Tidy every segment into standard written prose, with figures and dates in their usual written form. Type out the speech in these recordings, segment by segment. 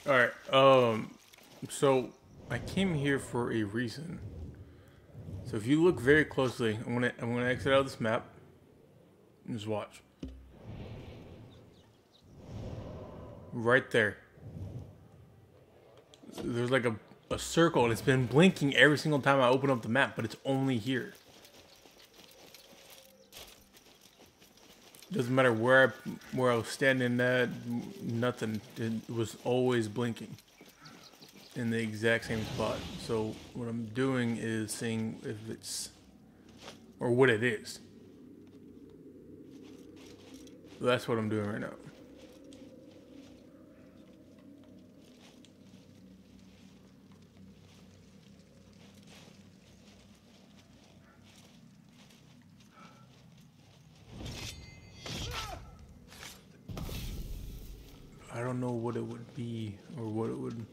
All right. So I came here for a reason. So if you look very closely, I'm gonna exit out of this map and just watch. Right there. There's like a circle and it's been blinking every single time I open up the map, but it's only here. Doesn't matter where I was standing at, nothing. It was always blinking in the exact same spot. So what I'm doing is seeing if it's or what it is. So that's what I'm doing right now. I don't know what it would be or what it would.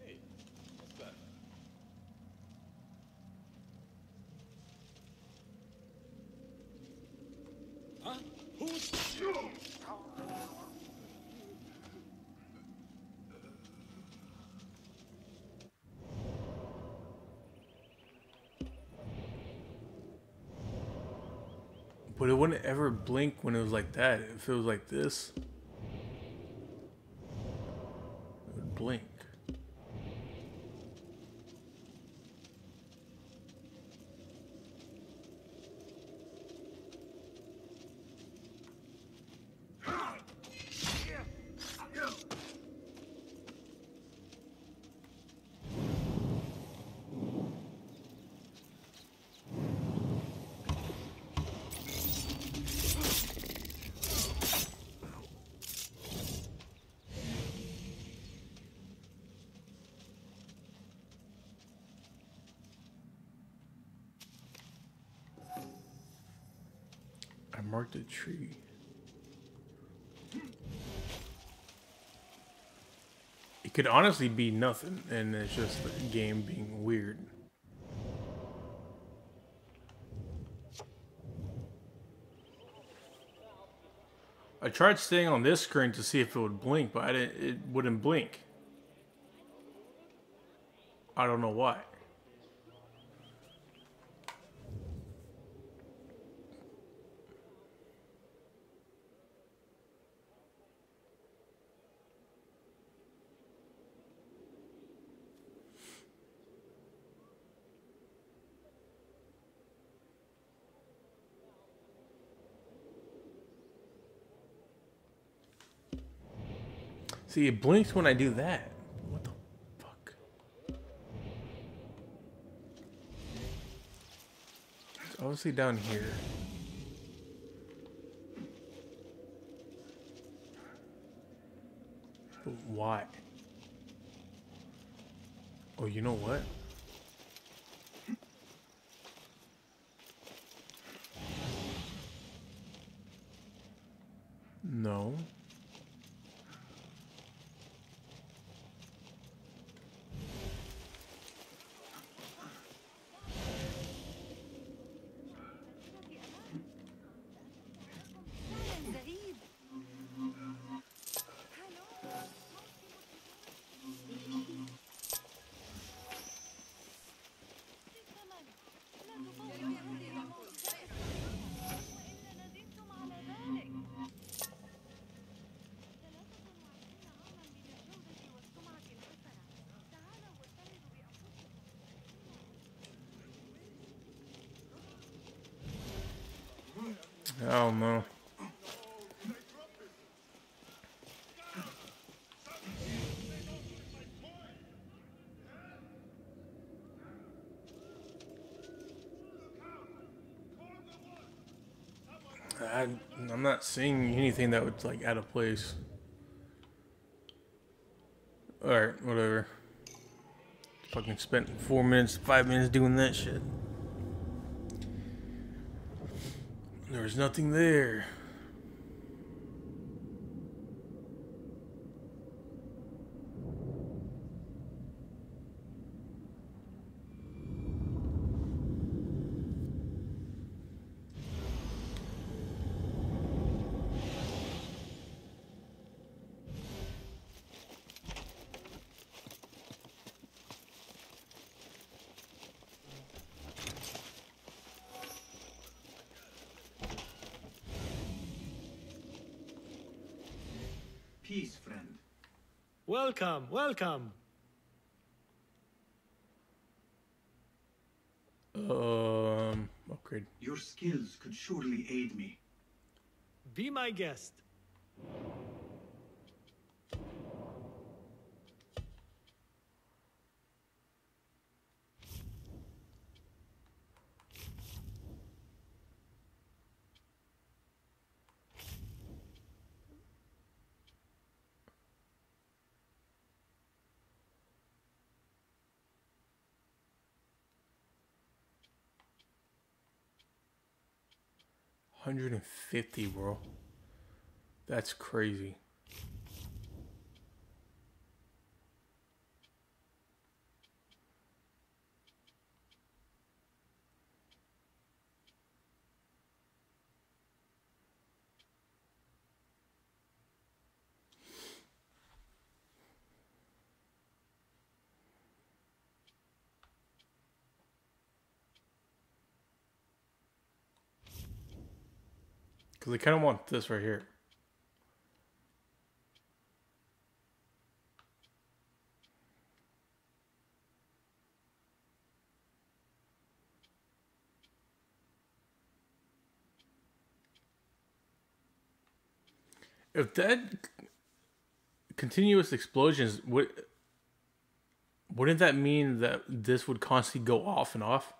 Hey, what's that? Huh? Who's... But it wouldn't ever blink when it was like that. If it was like this, it would blink. I marked a tree. It could honestly be nothing, and it's just the game being weird. I tried staying on this screen to see if it would blink, but it wouldn't blink. I don't know why. See, it blinks when I do that. What the fuck? It's obviously down here. But why? Oh, you know what? No. I don't know. I'm not seeing anything that would like out of place. Alright, whatever. Fucking spent 4 minutes, 5 minutes doing that shit. There was nothing there. Peace, friend. Welcome, welcome. Upgrade. Your skills could surely aid me. Be my guest. $150, bro. That's crazy. Because I kind of want this right here. If that continuous explosions, wouldn't that mean that this would constantly go off and off?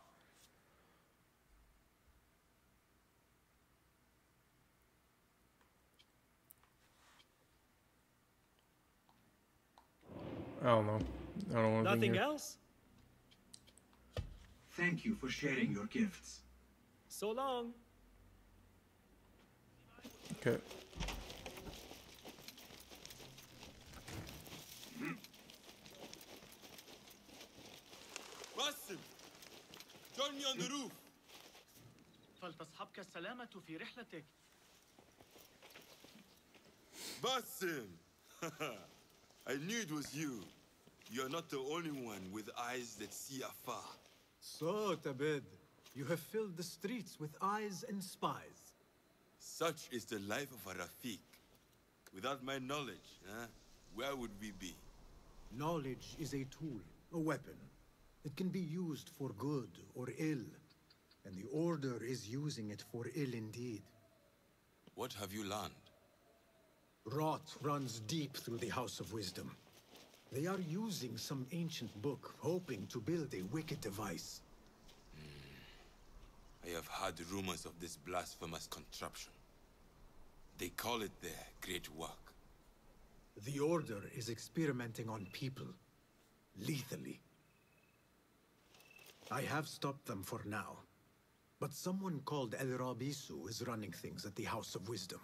I don't know. I don't want Nothing else? Thank you for sharing your gifts. So long. Okay. Rasim, join me on the roof. فلتصحبك السلامة في رحلتك. Basim! I knew it was you. You're not the only one with eyes that see afar. So, Tabed, you have filled the streets with eyes and spies. Such is the life of a Rafiq. Without my knowledge, where would we be? Knowledge is a tool, a weapon. It can be used for good or ill, and the Order is using it for ill indeed. What have you learned? Rot runs deep through the House of Wisdom. They are using some ancient book, hoping to build a wicked device. I have heard rumors of this blasphemous contraption. They call it their great work. The Order is experimenting on people, lethally. I have stopped them for now, but someone called El Rabisu is running things at the House of Wisdom.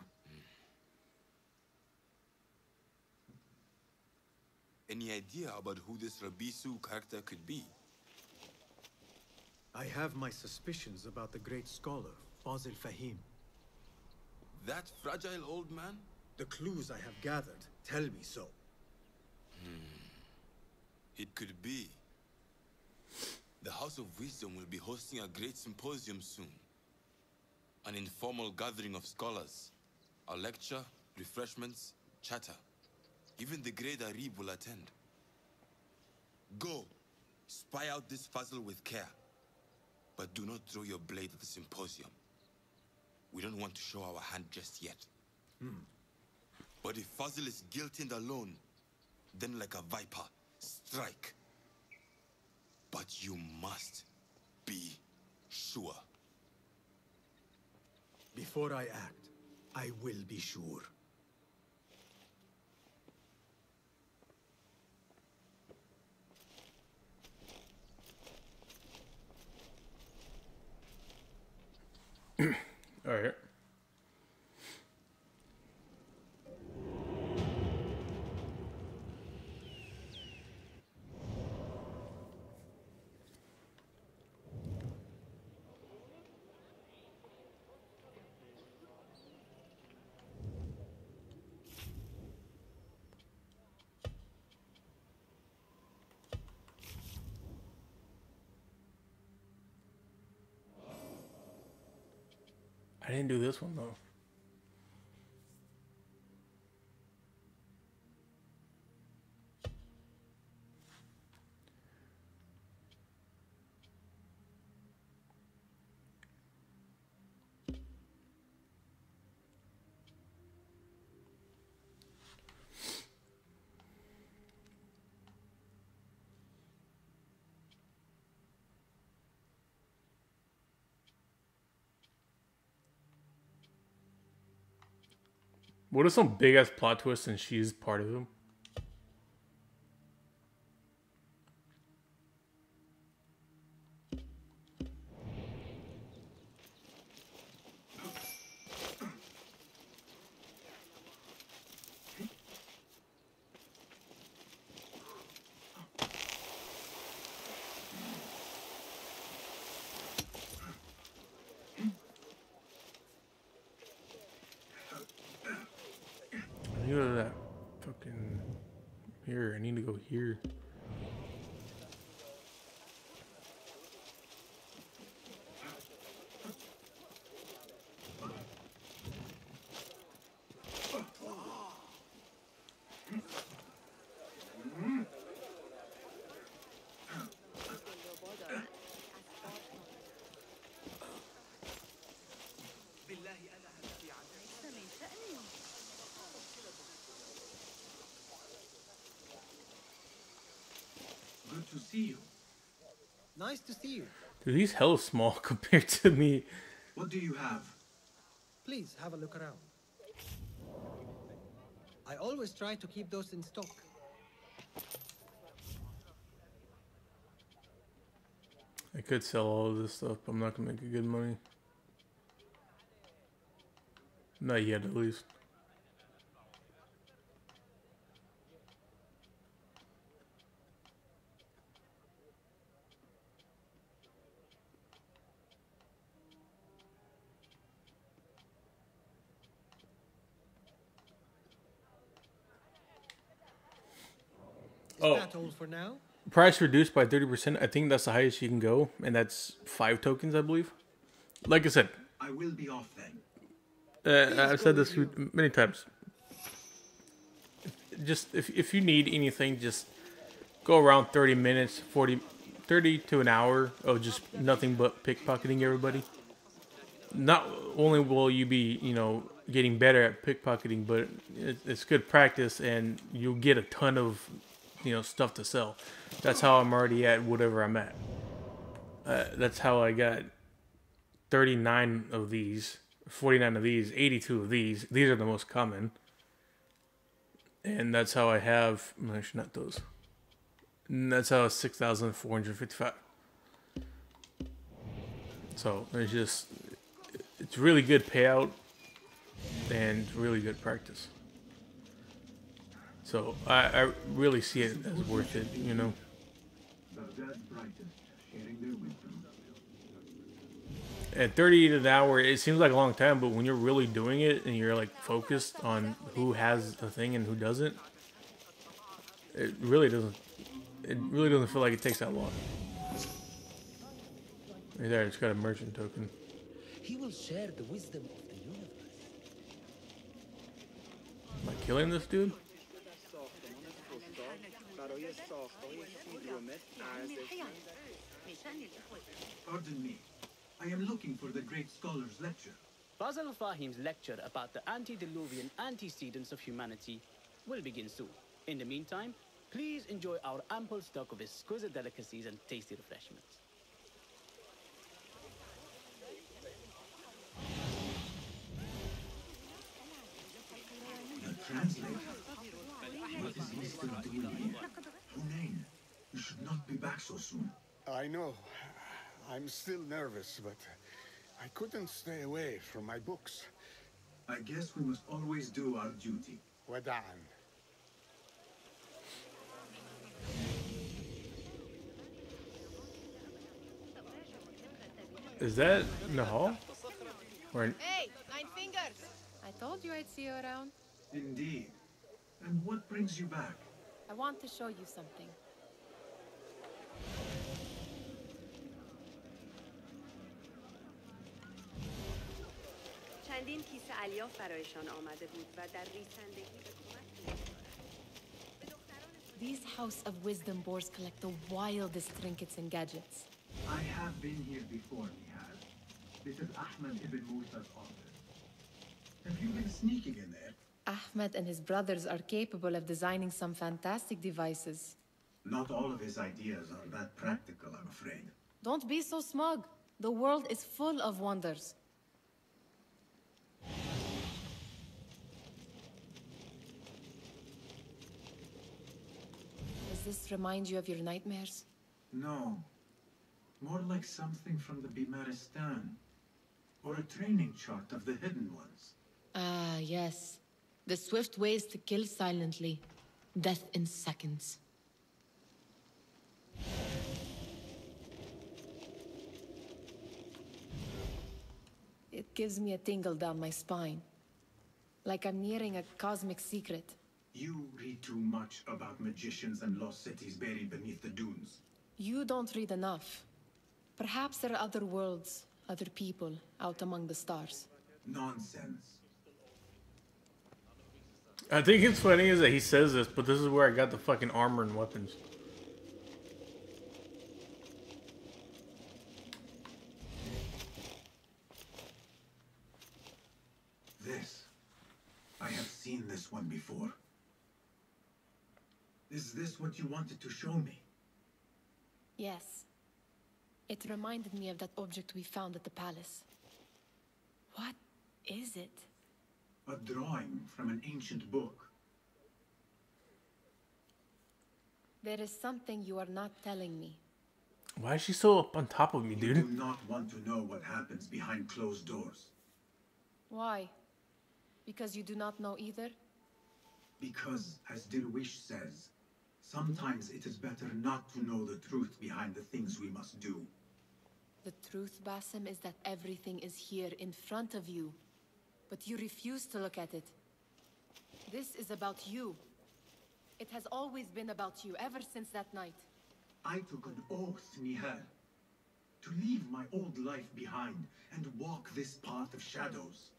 Any idea about who this Rabisu character could be? I have my suspicions about the great scholar, Fazil Fahim. That fragile old man? The clues I have gathered tell me so. It could be. The House of Wisdom will be hosting a great symposium soon. An informal gathering of scholars. A lecture, refreshments, chatter. Even the great Arib will attend. Go, spy out this puzzle with care. But do not throw your blade at the symposium. We don't want to show our hand just yet. But if Fazil is guilty and alone, then like a viper, strike. But you must be sure. Before I act, I will be sure. All right. I didn't do this one though. What if some big ass plot twist and she's part of him? I need to go to that fucking here. I need to go here. Good to see you. Nice to see you. Dude, he's hella small compared to me. What do you have? Please have a look around. I always try to keep those in stock. I could sell all of this stuff, but I'm not gonna make a good money. Not yet, at least. Is that all for now? Price reduced by 30%. I think that's the highest you can go, and that's 5 tokens, I believe. Like I said, I will be off then. I've said this many times. Just if you need anything, just go around 30 minutes, 30 to an hour of just nothing but pickpocketing everybody. Not only will you be, getting better at pickpocketing, but it's good practice, and you'll get a ton of, stuff to sell. That's how I'm already at whatever I'm at. That's how I got 39 of these, 49 of these, 82 of these. These are the most common. And that's how I have, actually not those. And that's how 6,455. So it's really good payout and really good practice. So I really see it as worth it, Baghdad's brightest, sharing their wisdom. At 30 an hour, it seems like a long time, but when you're really doing it and you're like focused on who has a thing and who doesn't, it really doesn't feel like it takes that long. Right there, it's got a merchant token. He will share the wisdom of the universe. Am I killing this dude? Pardon me. I am looking for the great scholar's lecture. Fazl Fahim's lecture about the antediluvian antecedents of humanity will begin soon. In the meantime, please enjoy our ample stock of exquisite delicacies and tasty refreshments. The translator. What is he still doing here? Hunain, you should not be back so soon. I know. I'm still nervous, but I couldn't stay away from my books. I guess we must always do our duty. Wada'an. Is that Nahal? Or Hey, 9 fingers! I told you I'd see you around. Indeed. And what brings you back? I want to show you something. چندین کیسه الیاف برایشان آمده بود و در ریسندگی به کمک می‌آمد. These House of Wisdom boars collect the wildest trinkets and gadgets. I have been here before, Nihal. This is Ahmed ibn Musa's office. Have you been sneaking in there? Ahmed and his brothers are capable of designing some fantastic devices. Not all of his ideas are that practical, I'm afraid. Don't be so smug. The world is full of wonders. Does this remind you of your nightmares? No. More like something from the Bimaristan. Or a training chart of the Hidden Ones. Ah, yes. The swift ways to kill silently. Death in seconds. It gives me a tingle down my spine. Like I'm nearing a cosmic secret. You read too much about magicians and lost cities buried beneath the dunes. You don't read enough. Perhaps there are other worlds, other people, out among the stars. Nonsense. I think it's funny is that he says this, but this is where I got the fucking armor and weapons. This. I have seen this one before. Is this what you wanted to show me? Yes. It reminded me of that object we found at the palace. What is it? A drawing from an ancient book. There is something you are not telling me. Why is she so up on top of me, You dude? do not want to know what happens behind closed doors. Why? Because you do not know either? Because, as Dirwish says, sometimes it is better not to know the truth behind the things we must do. The truth, Basim, is that everything is here in front of you. But you refuse to look at it. This is about you. It has always been about you, ever since that night. I took an oath, Nihal, to leave my old life behind and walk this path of shadows.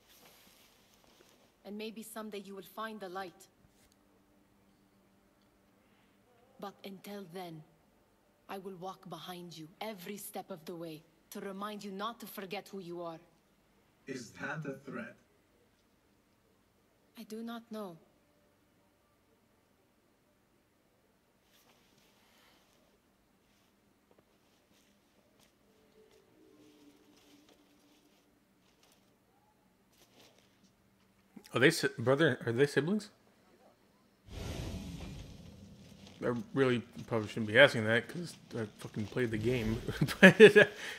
And maybe someday you will find the light. But until then, I will walk behind you every step of the way to remind you not to forget who you are. Is that a threat? I do not know. Are they brother? Are they siblings? I really probably shouldn't be asking that because I fucking played the game. But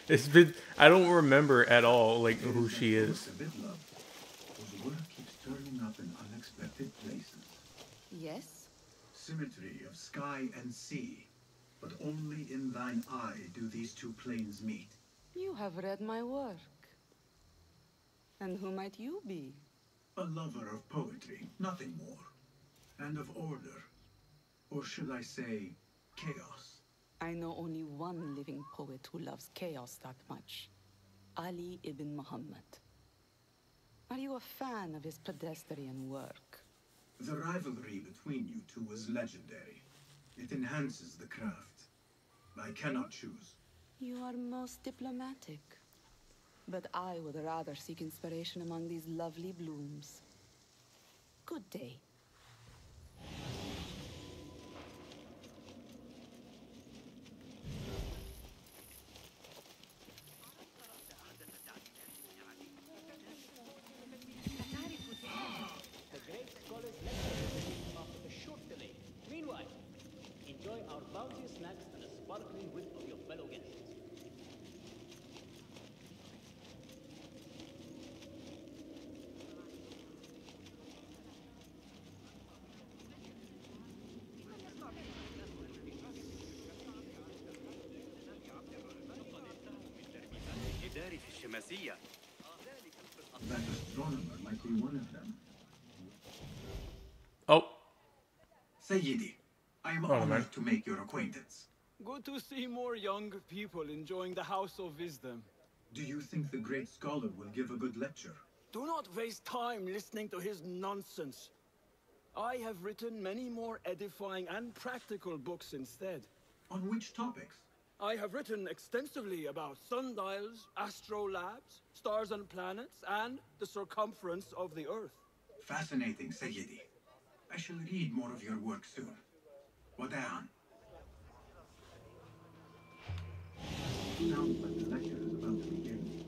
it's been, I don't remember at all like who she is. Whose work keeps turning up in unexpected places. Yes? Symmetry of sky and sea. But only in thine eye do these two planes meet. You have read my work. And who might you be? A lover of poetry, nothing more. And of order. Or should I say, chaos? I know only one living poet who loves chaos that much. Ali ibn Muhammad. Are you a fan of his pedestrian work? The rivalry between you two is legendary. It enhances the craft. I cannot choose. You are most diplomatic. But I would rather seek inspiration among these lovely blooms. Good day. The great scholars lecture after a short delay. Meanwhile, enjoy our bounteous snacks and a sparkling wit of your fellow guests. That astronomer might be one of them. Oh. Sayyidi, I am man. honored to make your acquaintance. Good to see more young people enjoying the House of Wisdom. Do you think the great scholar will give a good lecture? Do not waste time listening to his nonsense. I have written many more edifying and practical books instead. On which topics? I have written extensively about sundials, astrolabes, stars and planets, and the circumference of the Earth. Fascinating, Sayyidi. I shall read more of your work soon. Wada'an. Sounds like the lecture is about to begin.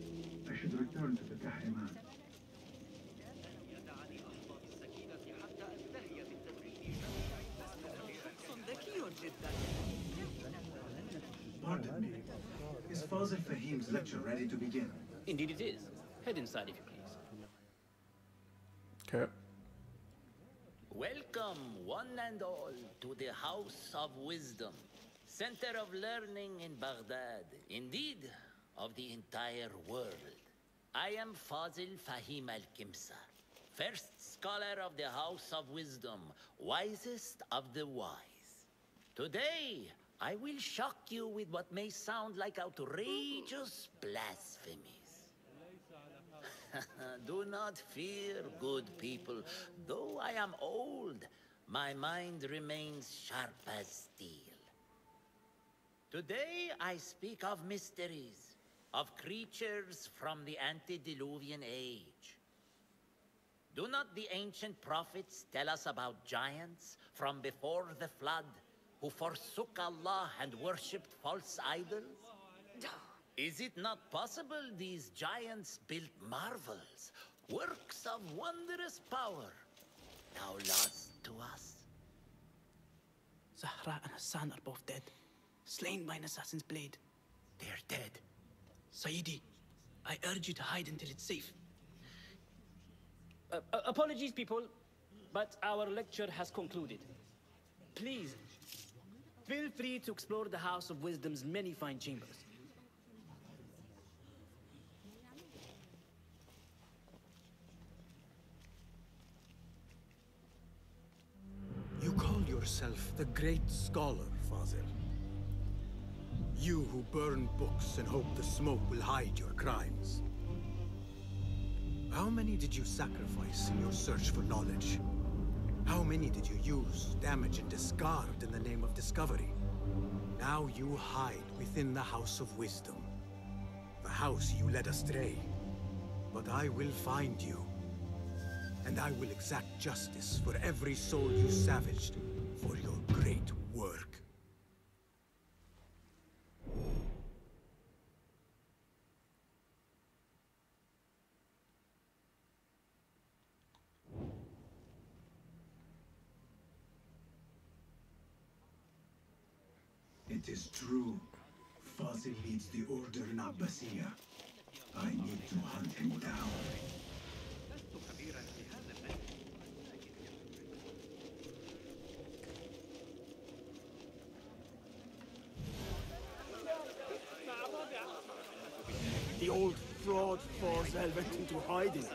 I should return to the Kahriman. ذكي جدا Fazil Fahim's lecture ready to begin? Indeed it is. Head inside if you please. Okay. Welcome, one and all, to the House of Wisdom, center of learning in Baghdad, indeed, of the entire world. I am Fazil Fahim al-Kimsa, first scholar of the House of Wisdom, wisest of the wise. Today, I will shock you with what may sound like outrageous blasphemies. Do not fear, good people. Though I am old, my mind remains sharp as steel. Today I speak of mysteries, of creatures from the antediluvian age. Do not the ancient prophets tell us about giants from before the flood who forsook Allah and worshipped false idols? Is it not possible these giants built marvels, works of wondrous power, now lost to us? Zahra and Hassan are both dead, slain by an assassin's blade. They're dead. Sayyidi, I urge you to hide until it's safe. Apologies, people, but our lecture has concluded. Please, feel free to explore the House of Wisdom's many fine chambers. You call yourself the great scholar, Fazil. You who burn books and hope the smoke will hide your crimes. How many did you sacrifice in your search for knowledge? How many did you use, damage, and discard in the name of discovery? Now you hide within the House of Wisdom. The house you led astray. But I will find you. And I will exact justice for every soul you savaged for your great work. It is true. Fazil leads the order in Abbasiyah. I need to hunt him down. The old fraud Fazil went into hiding.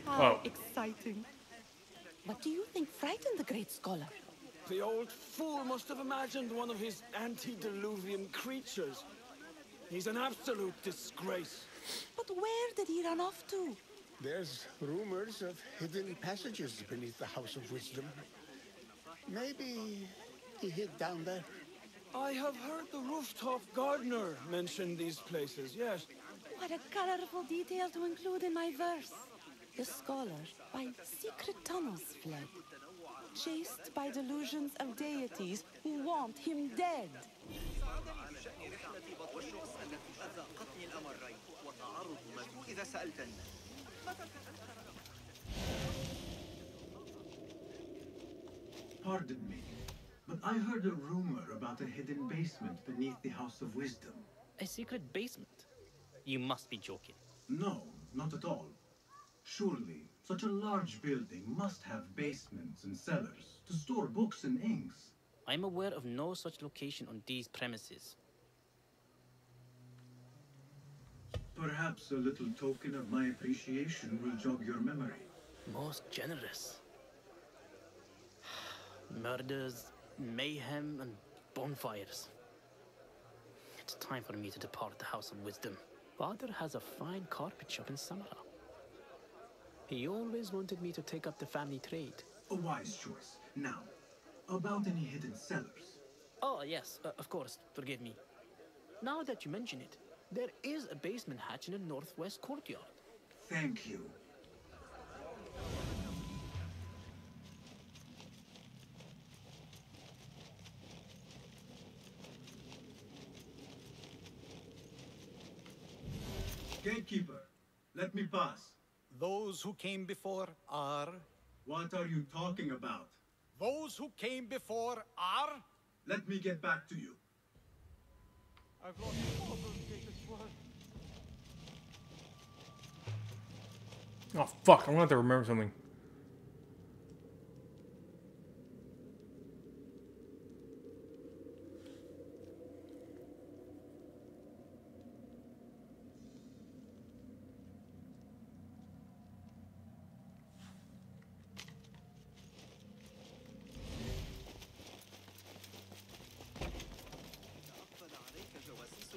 How exciting. What do you think frightened the great scholar? The old fool must have imagined one of his antediluvian creatures. He's an absolute disgrace. But where did he run off to? There's rumors of hidden passages beneath the House of Wisdom. Maybe he hid down there. I have heard the rooftop gardener mention these places, yes. What a colorful detail to include in my verse. The scholar by secret tunnels fled, chased by delusions of deities who want him dead. Pardon me, but I heard a rumor about a hidden basement beneath the House of Wisdom. A secret basement? You must be joking. No, not at all. Surely, such a large building must have basements and cellars to store books and inks. I'm aware of no such location on these premises. Perhaps a little token of my appreciation will jog your memory. Most generous. Murders, mayhem, and bonfires. It's time for me to depart the House of Wisdom. Father has a fine carpet shop in Samara. He always wanted me to take up the family trade. A wise choice. Now, about any hidden cellars? Oh, yes, of course, forgive me. Now that you mention it, there is a basement hatch in the northwest courtyard. Thank you. Gatekeeper, let me pass. Those who came before are... What are you talking about? Those who came before are... Let me get back to you. I've lost all those greatest words. Oh fuck, I'm gonna have to remember something.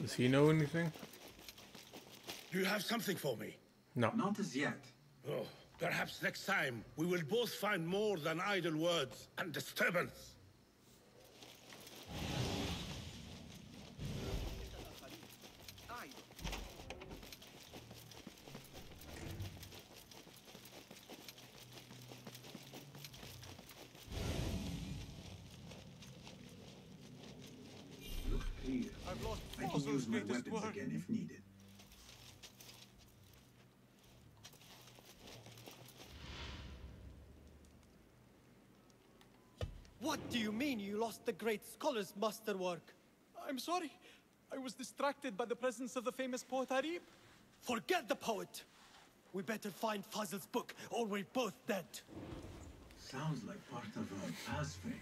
Does he know anything? Do you have something for me? No. Not as yet. Oh, perhaps next time we will both find more than idle words and disturbance. Look clear. I've lost I all can use those my greatest weapons words. again if needed. What do you mean you lost the great scholar's masterwork? I'm sorry. I was distracted by the presence of the famous poet Arib. Forget the poet! We better find Fazl's book, or we're both dead. Sounds like part of a pass phase.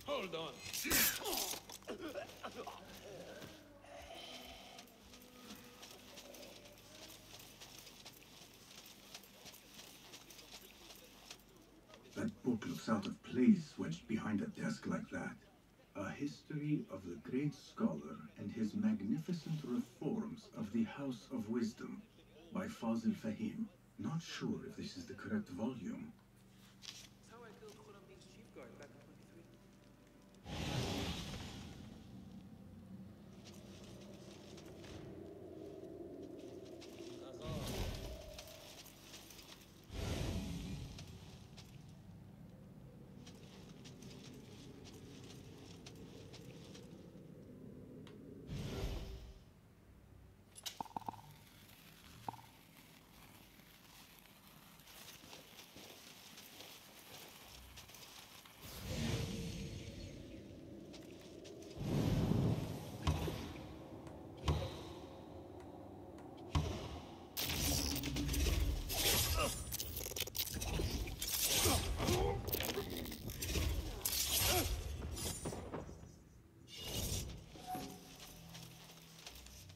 Hold on. That book looks out of place wedged behind a desk like that. A history of the great scholar and his magnificent reforms of the House of Wisdom by Fazl Fahim. Not sure if this is the correct volume.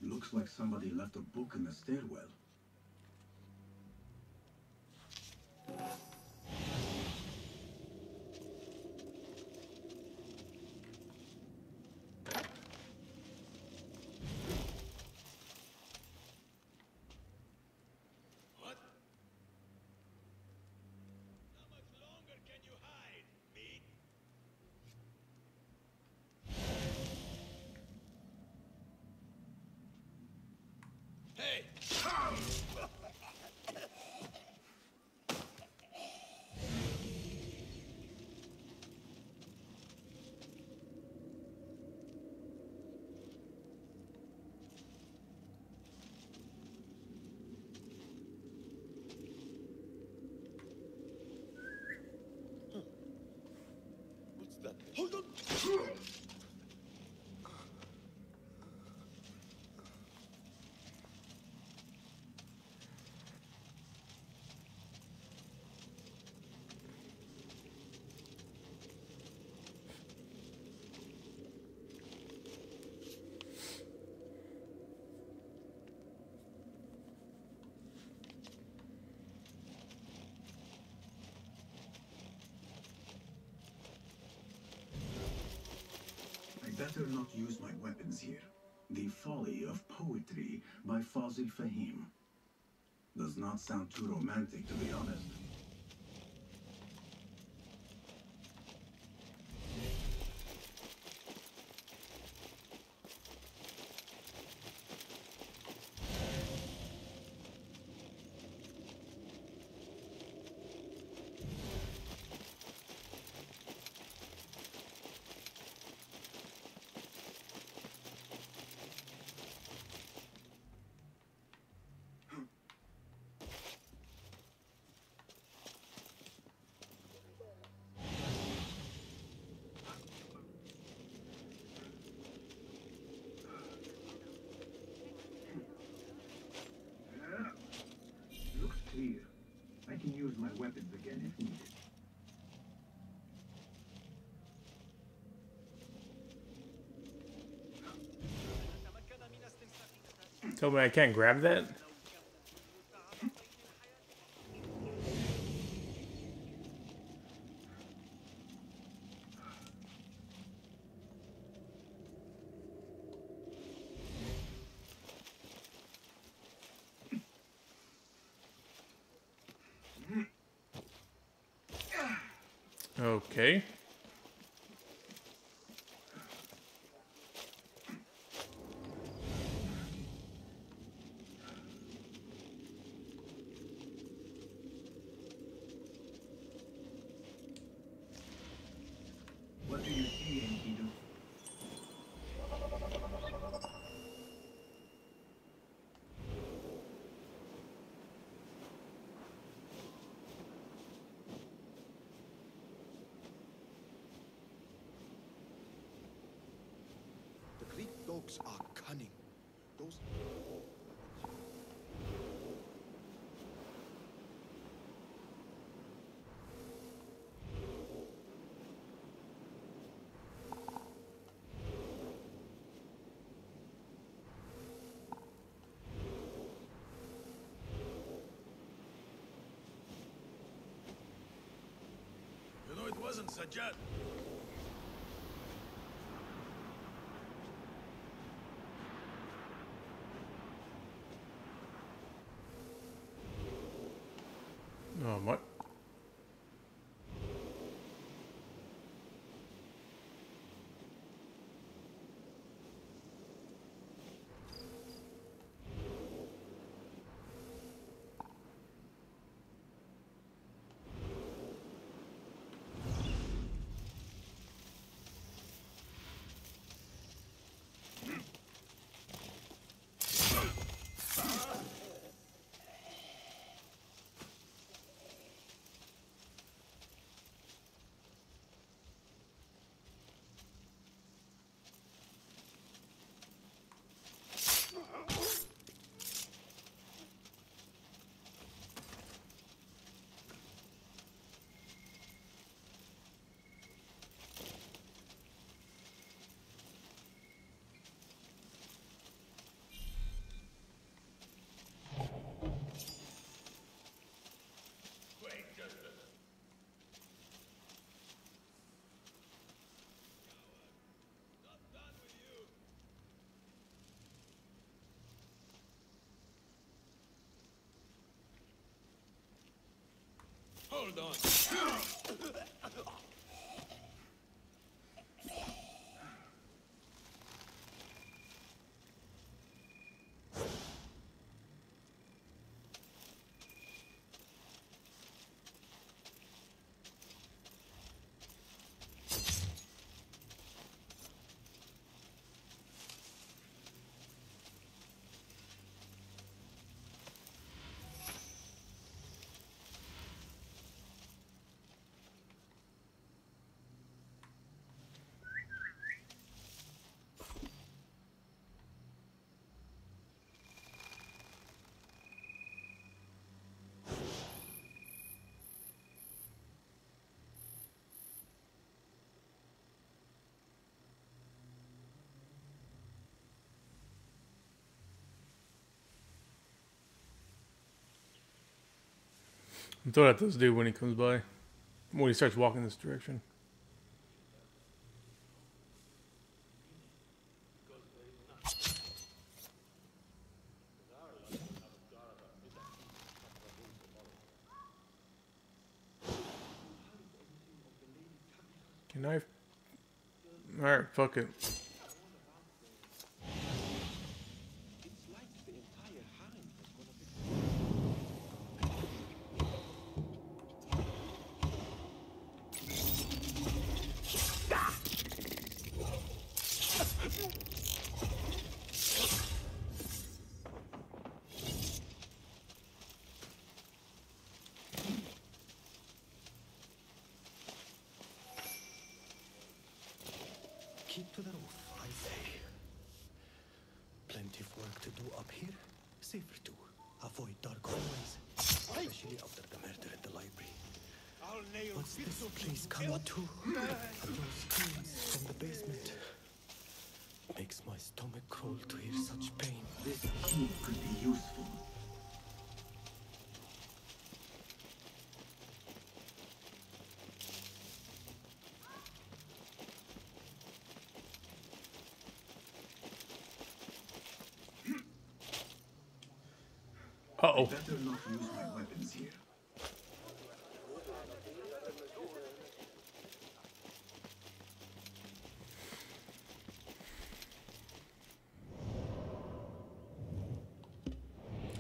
Looks like somebody left a book in the stairwell. Hey! What's that? Hold on! I better not use my weapons here. The Folly of Poetry by Fazil Fahim. Does not sound too romantic, to be honest. Looks clear. I can use my weapons again if needed. Tell me I can't grab that? Okay. What do you see, Enkidu? The Greek dogs are cunning. Those... You know, it wasn't Sajjad. What? Hold on. I'm throwing at this dude when he comes by. When he starts walking this direction. Can I? Alright, fuck it. Keep to the roof, I say. Plenty of work to do up here. Safer too. Avoid dark hallways, especially after the murder at the library. What's this place come to? And those screams from the basement. Makes my stomach crawl to hear such pain. This key could be useful. Uh-oh. Better not use my weapons here.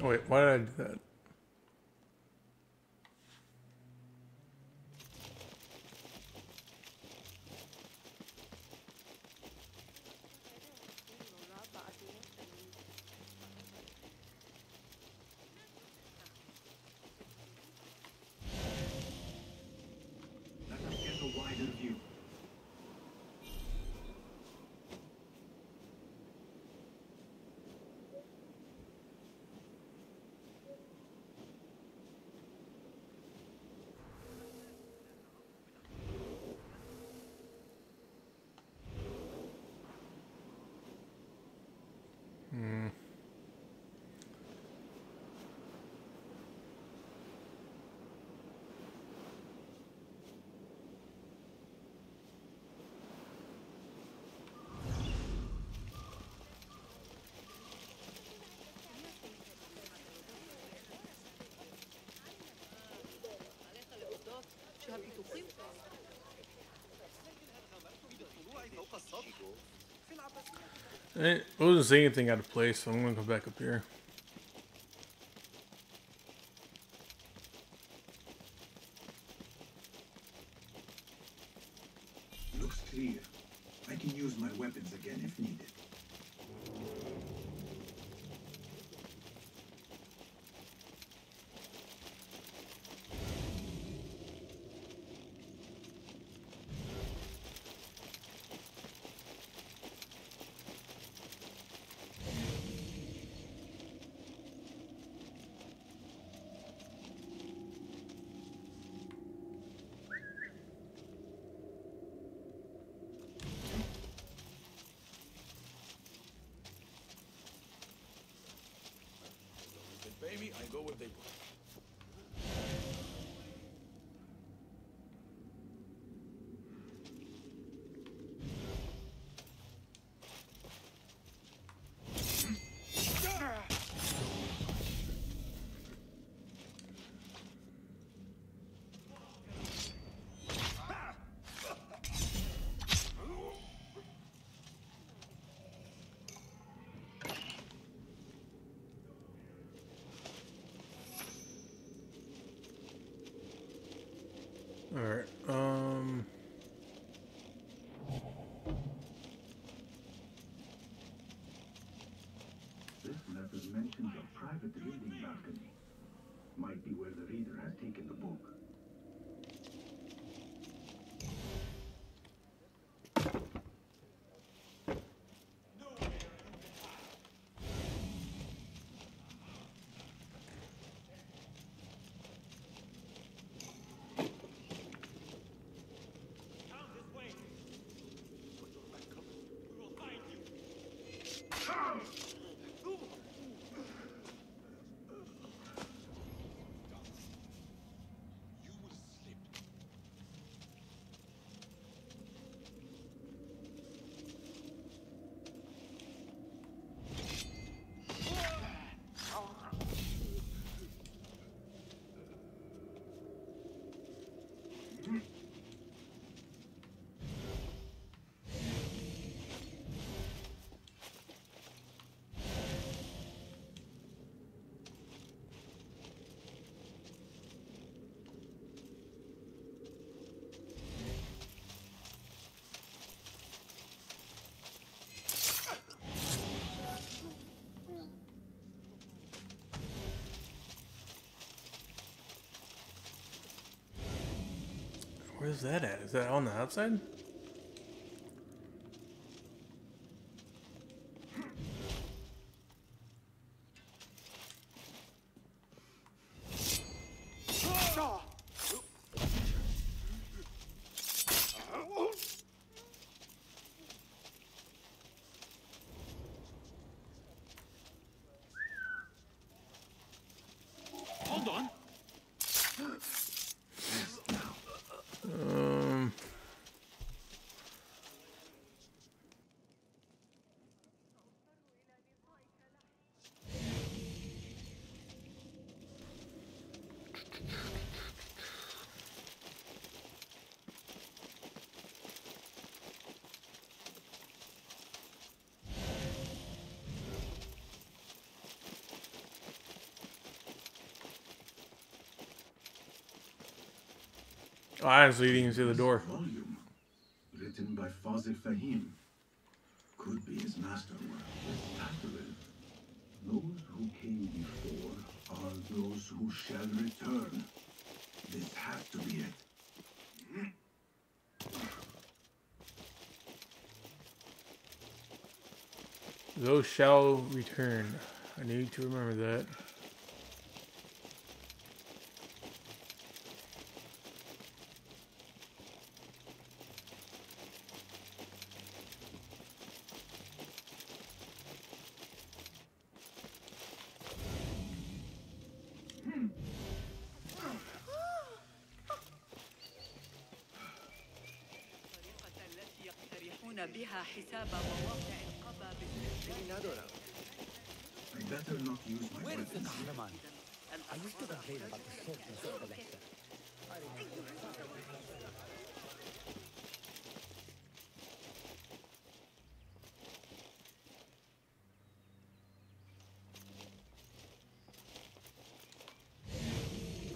Oh wait, why did I do that? Let us get a wider view. I wasn't seeing anything out of place, so I'm gonna come back up here. Looks clear. I can use my weapons again if needed. Baby, I go where they go. Alright, This letter mentions a private reading balcony. Might be where the reader has taken the book. Where's that at? Is that on the outside? Hold on. Oh, I was leading you to the door. Volume, written by Fazil Fahim, could be his masterwork. The title is, "Those who came before are those who shall return." This has to be it. Those shall return. I need to remember that. بها حساب مواقع القضاء I better not use my weapons. I used to complain about the shortness of the lecture.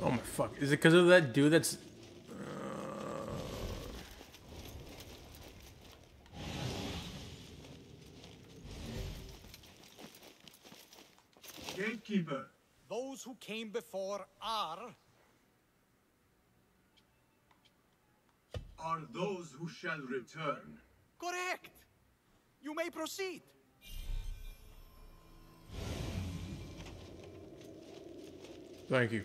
Oh my fuck. Is it because of that dude that's... Gatekeeper. Those who came before are those who shall return. correct. You may proceed. Thank you.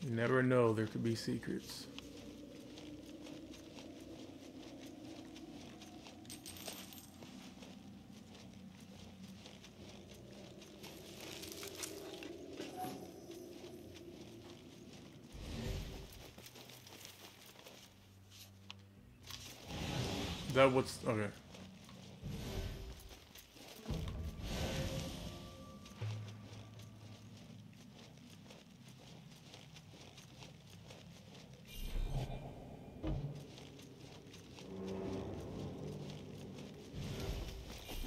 You never know, there could be secrets. That what's okay.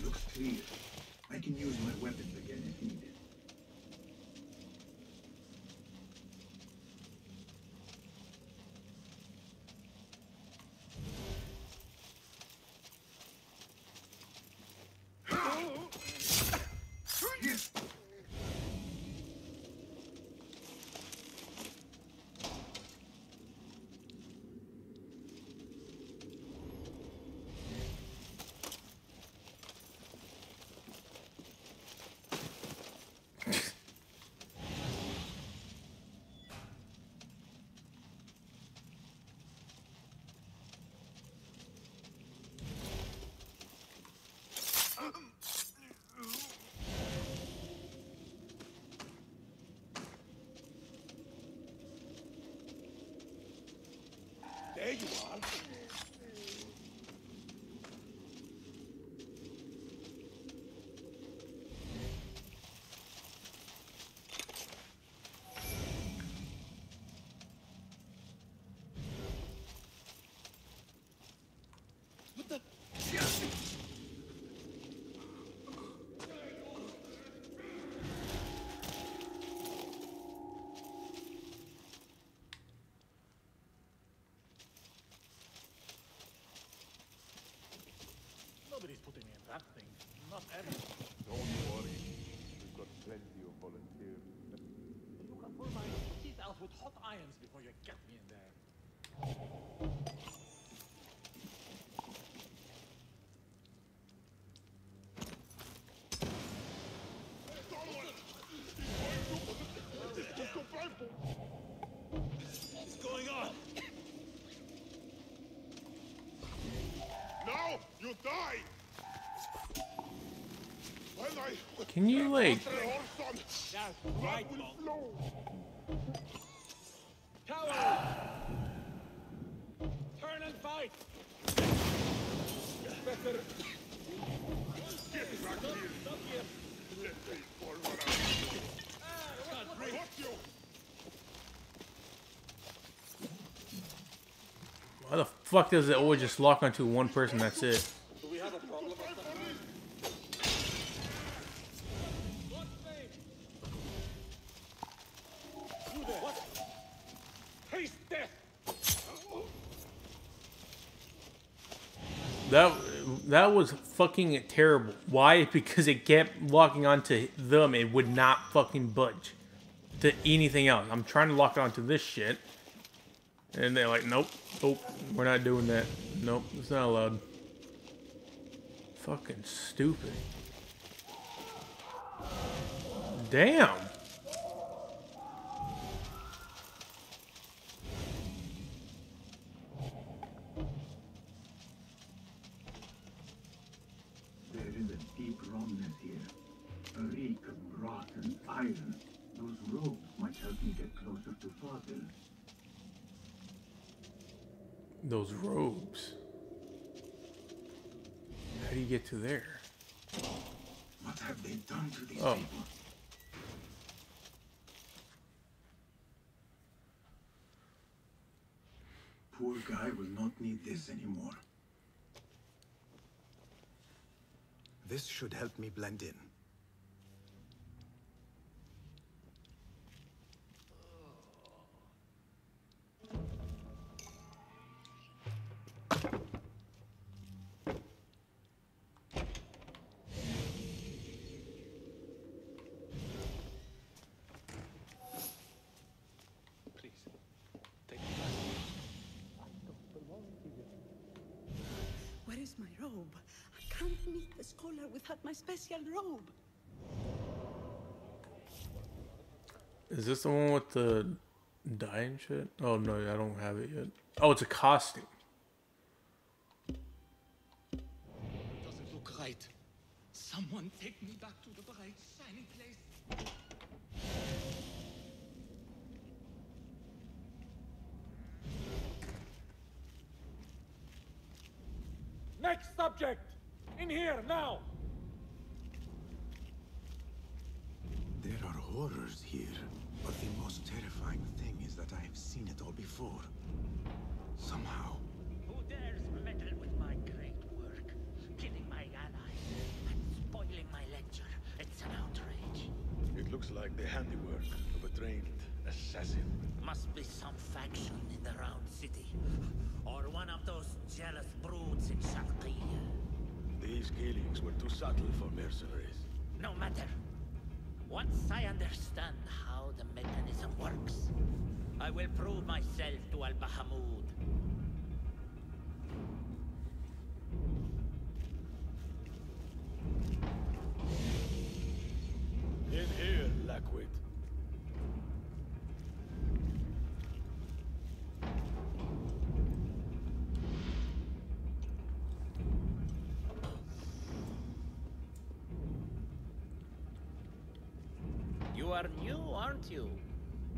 Looks clear. I can use my weapons again if needed. that thing, not everything. Don't worry. We've got plenty of volunteers. You can pull my teeth out with hot irons before you get me in there. What's going on? Now you die! When I Can you like? That's right, Monk. Tower! Turn and fight! Better. Get back here! Stop here! Let me forward. Got you! Why the fuck does it always just lock onto one person? That's it. Do we have a problem? You there? What? Taste death! That was fucking terrible. Why? Because it kept locking onto them. It would not fucking budge to anything else. I'm trying to lock it onto this shit. And they're like, nope, nope, we're not doing that. Nope, it's not allowed. Fucking stupid. Damn. There is a deep wrongness here. A reek of rot and iron. Those robes might help me get closer to Father. Those robes. How do you get to there? What have they done to these Oh. people? Poor guy will not need this anymore. This should help me blend in. Where is my robe? I can't meet the scholar without my special robe. Is this the one with the dye and shit? Oh no, I don't have it yet. Oh, it's a costume. Doesn't look right. Someone take me back to the bright, shining place. Next subject! In here, now! There are horrors here, but the most terrifying thing is that I have seen it all before. Somehow. Who dares meddle with my great work? Killing my allies and spoiling my lecture. It's an outrage. It looks like the handiwork of a trained assassin. Must be some faction in the Round City. Or one of those jealous broods in Sharqiyya. These killings were too subtle for mercenaries. No matter. Once I understand how the mechanism works, I will prove myself to Al-Bahamud. In here, Lackwit. You are new, aren't you?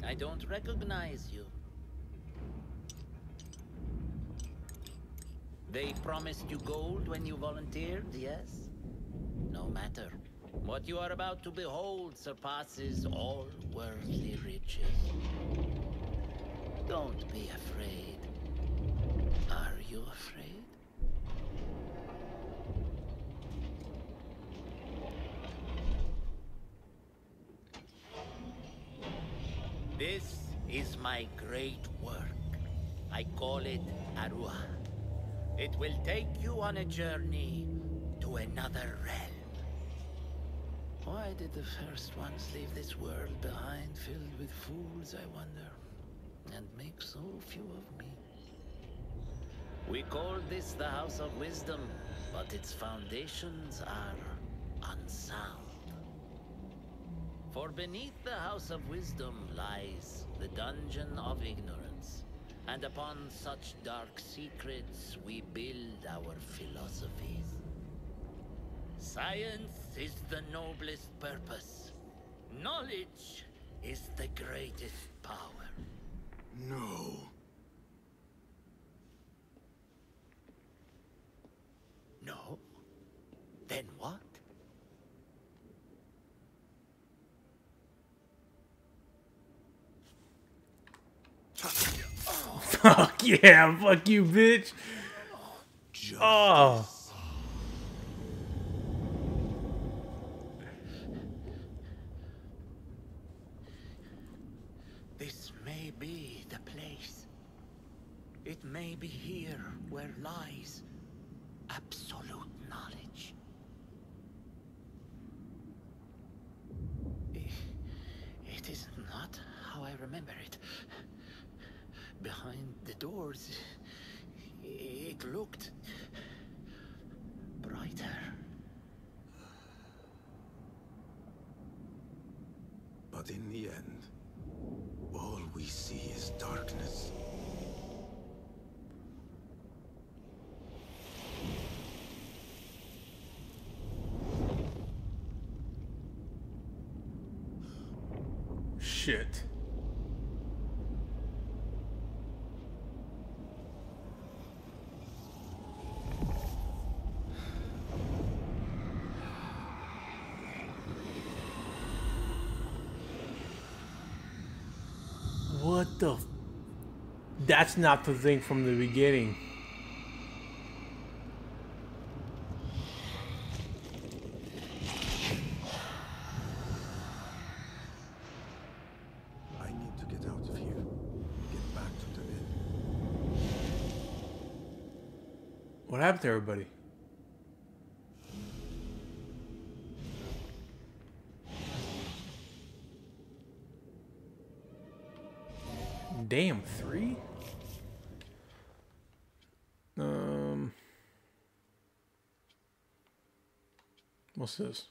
I don't recognize you. They promised you gold when you volunteered, yes? No matter. What you are about to behold surpasses all worldly riches. Don't be afraid. Are you afraid? This is my great work. I call it Aruha. It will take you on a journey to to another realm. Why did the first ones leave this world behind filled with fools, I wonder, and make so few of me? We call this the House of Wisdom, but its foundations are unsound. For beneath the House of Wisdom lies the Dungeon of Ignorance, and upon such dark secrets we build our philosophies. Science is the noblest purpose. Knowledge is the greatest power. No. No? Then what? Fuck yeah, fuck you, bitch. Oh. This may be the place. It may be here where lies absolute knowledge. It is not how I remember it. Behind the doors, it looked brighter. But in the end, all we see is darkness. Shit. What the? That's not the thing from the beginning. I need to get out of here. Get back to the inn. What happened to everybody? Damn, 3? What's this?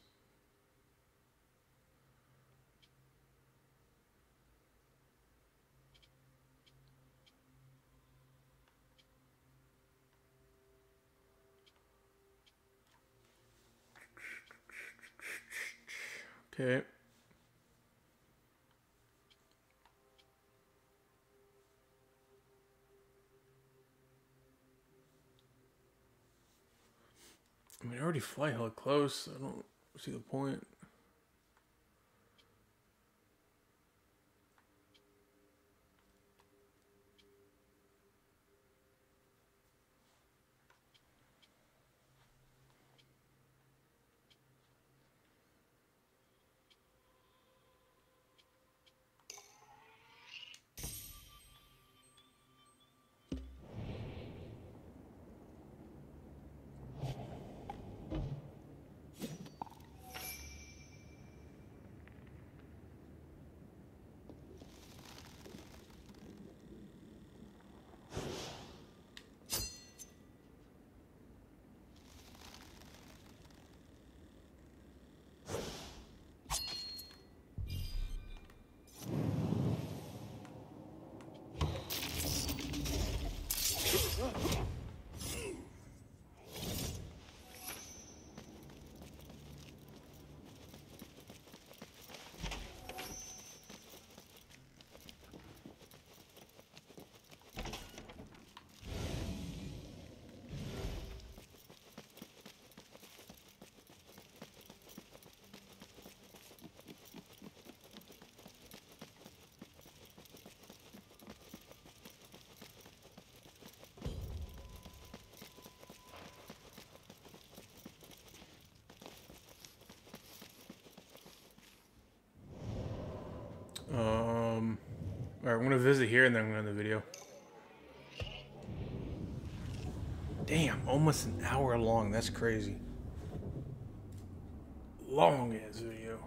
Okay. I mean, I already fly hella close. I don't see the point. Alright, I'm gonna visit here and then I'm gonna end the video. Damn, almost an hour long. That's crazy. long ass video.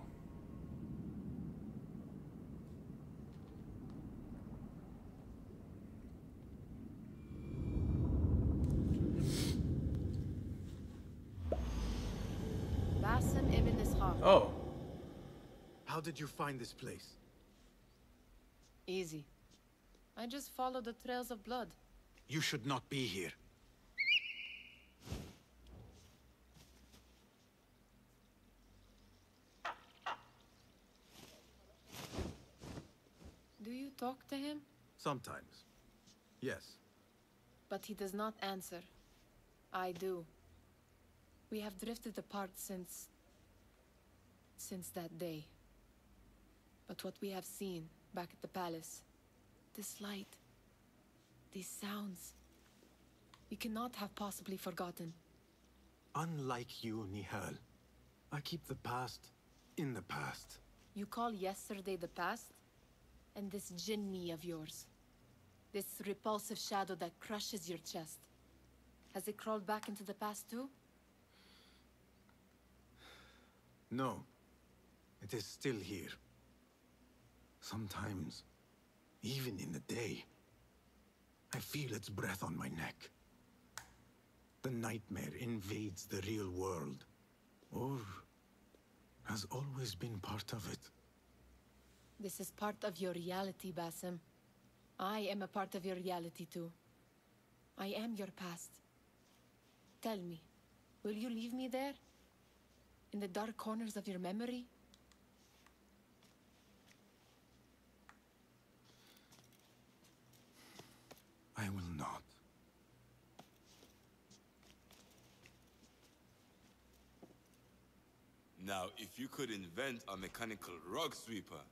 Basim ibn Ishaq. Oh. How did you find this place? Easy. I just follow the trails of blood. You should not be here. Do you talk to him? Sometimes. Yes. But he does not answer. I do. We have drifted apart since that day. But what we have seen back at the palace, this light, these sounds, we cannot have possibly forgotten. Unlike you, Nihal, I keep the past in the past. You call yesterday the past? And this jinni of yours, this repulsive shadow that crushes your chest, has it crawled back into the past too? No. It is still here. Sometimes, even in the day, I feel its breath on my neck. The nightmare invades the real world, or has always been part of it. This is part of your reality, Basim. I am a part of your reality too. I am your past. Tell me, will you leave me there? In the dark corners of your memory? I will not. Now, if you could invent a mechanical rug sweeper.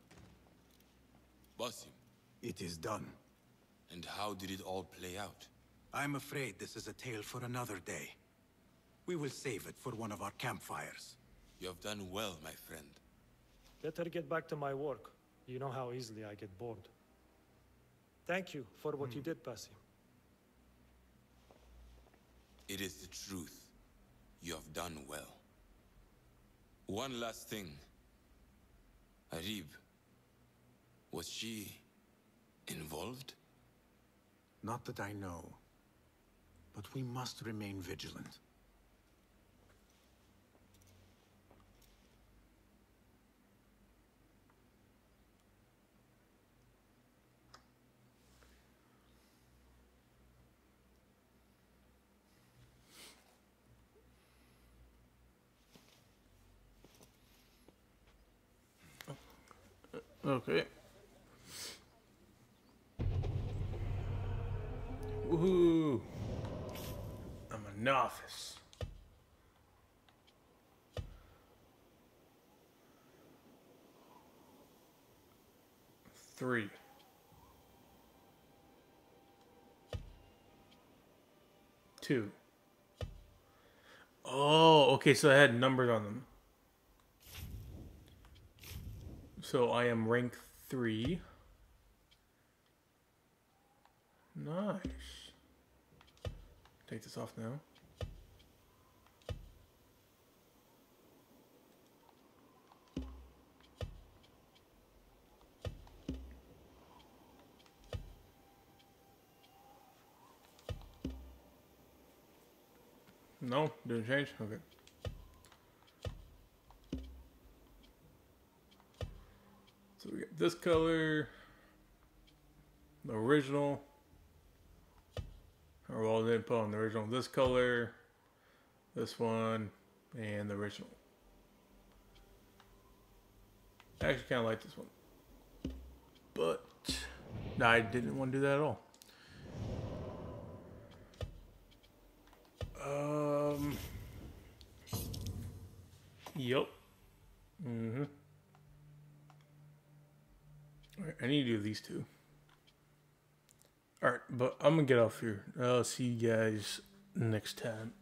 Basim. It is done. And how did it all play out? I'm afraid this is a tale for another day. We will save it for one of our campfires. You have done well, my friend. Better get back to my work. You know how easily I get bored. Thank you for what you did, Basim. It is the truth. You have done well. One last thing. Arib. Was she involved? Not that I know. But we must remain vigilant. Okay. Woohoo! I'm a novice. Three. Two. Oh, okay, so I had numbers on them. So I am rank 3. Nice. Take this off now. No, didn't change? Okay. So we got this color, the original, or well, they didn't put on the original, this color, this one, and the original. I actually kind of like this one, but I didn't want to do that at all. Yep. Mm-hmm. Alright, I need to do these two. Alright, but I'm gonna get off here. I'll see you guys next time.